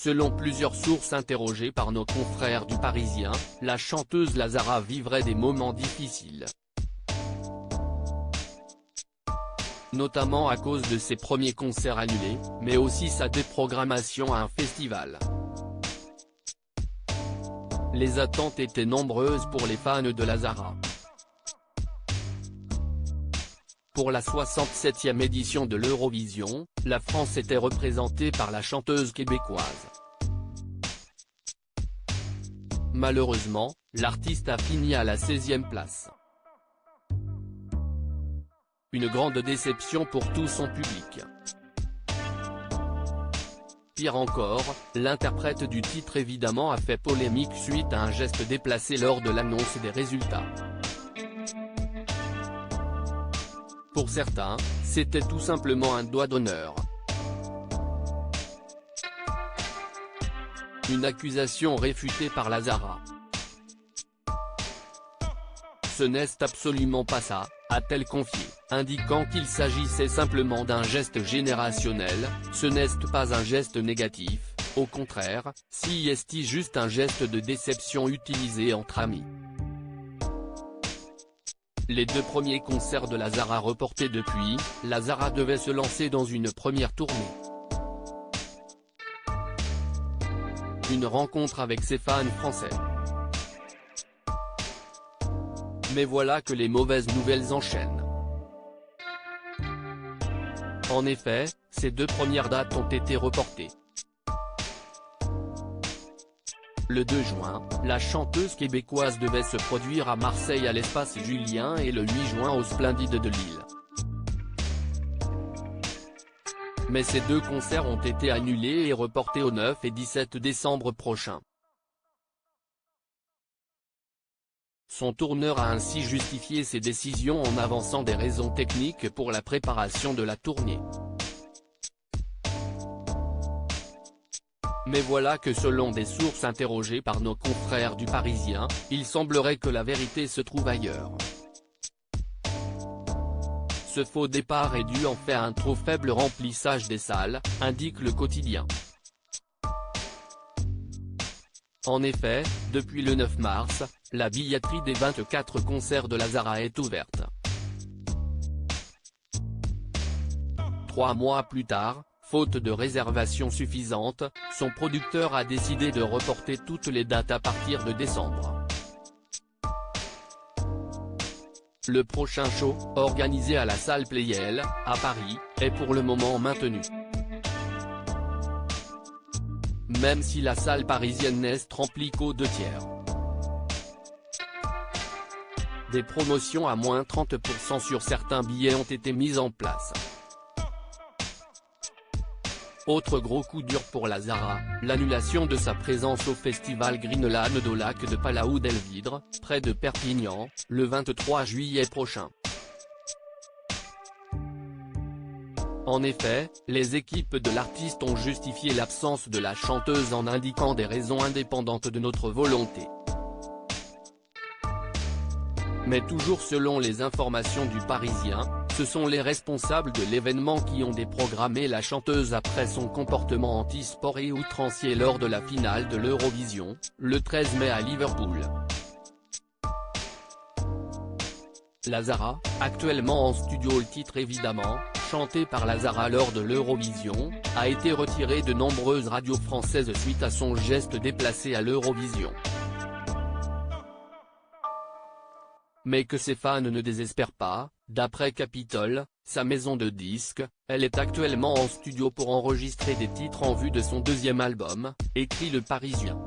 Selon plusieurs sources interrogées par nos confrères du Parisien, la chanteuse Lazara vivrait des moments difficiles. Notamment à cause de ses premiers concerts annulés, mais aussi sa déprogrammation à un festival. Les attentes étaient nombreuses pour les fans de Lazara. Pour la 67e édition de l'Eurovision, la France était représentée par la chanteuse québécoise. Malheureusement, l'artiste a fini à la 16e place. Une grande déception pour tout son public. Pire encore, l'interprète du titre évidemment a fait polémique suite à un geste déplacé lors de l'annonce des résultats. Pour certains, c'était tout simplement un doigt d'honneur. Une accusation réfutée par Lazara. Ce n'est absolument pas ça, a-t-elle confié, indiquant qu'il s'agissait simplement d'un geste générationnel. Ce n'est pas un geste négatif, au contraire, si est juste un geste de déception utilisé entre amis. Les deux premiers concerts de Lazara reportés depuis, Lazara devait se lancer dans une première tournée. Une rencontre avec ses fans français. Mais voilà que les mauvaises nouvelles enchaînent. En effet, ces deux premières dates ont été reportées. Le 2 juin, la chanteuse québécoise devait se produire à Marseille à l'Espace Julien et le 8 juin au Splendide de Lille. Mais ces deux concerts ont été annulés et reportés au 9 et 17 décembre prochains. Son tourneur a ainsi justifié ses décisions en avançant des raisons techniques pour la préparation de la tournée. Mais voilà que selon des sources interrogées par nos confrères du Parisien, il semblerait que la vérité se trouve ailleurs. Ce faux départ est dû en fait à un trop faible remplissage des salles, indique le quotidien. En effet, depuis le 9 mars, la billetterie des 24 concerts de Lazara est ouverte. 3 mois plus tard, faute de réservations suffisantes, son producteur a décidé de reporter toutes les dates à partir de décembre. Le prochain show, organisé à la salle Pleyel, à Paris, est pour le moment maintenu. Même si la salle parisienne n'est remplie qu'aux 2 tiers. Des promotions à moins 30% sur certains billets ont été mises en place. Autre gros coup dur pour Lazara, l'annulation de sa présence au festival Greenland au lac de Palau-Delvidre, près de Perpignan, le 23 juillet prochain. En effet, les équipes de l'artiste ont justifié l'absence de la chanteuse en indiquant des raisons indépendantes de notre volonté. Mais toujours selon les informations du Parisien, ce sont les responsables de l'événement qui ont déprogrammé la chanteuse après son comportement anti-sport et outrancier lors de la finale de l'Eurovision, le 13 mai à Liverpool. Lazara, actuellement en studio. Le titre évidemment, chanté par Lazara lors de l'Eurovision, a été retiré de nombreuses radios françaises suite à son geste déplacé à l'Eurovision. Mais que ses fans ne désespèrent pas, d'après Capitol, sa maison de disques, elle est actuellement en studio pour enregistrer des titres en vue de son 2e album, écrit Le Parisien.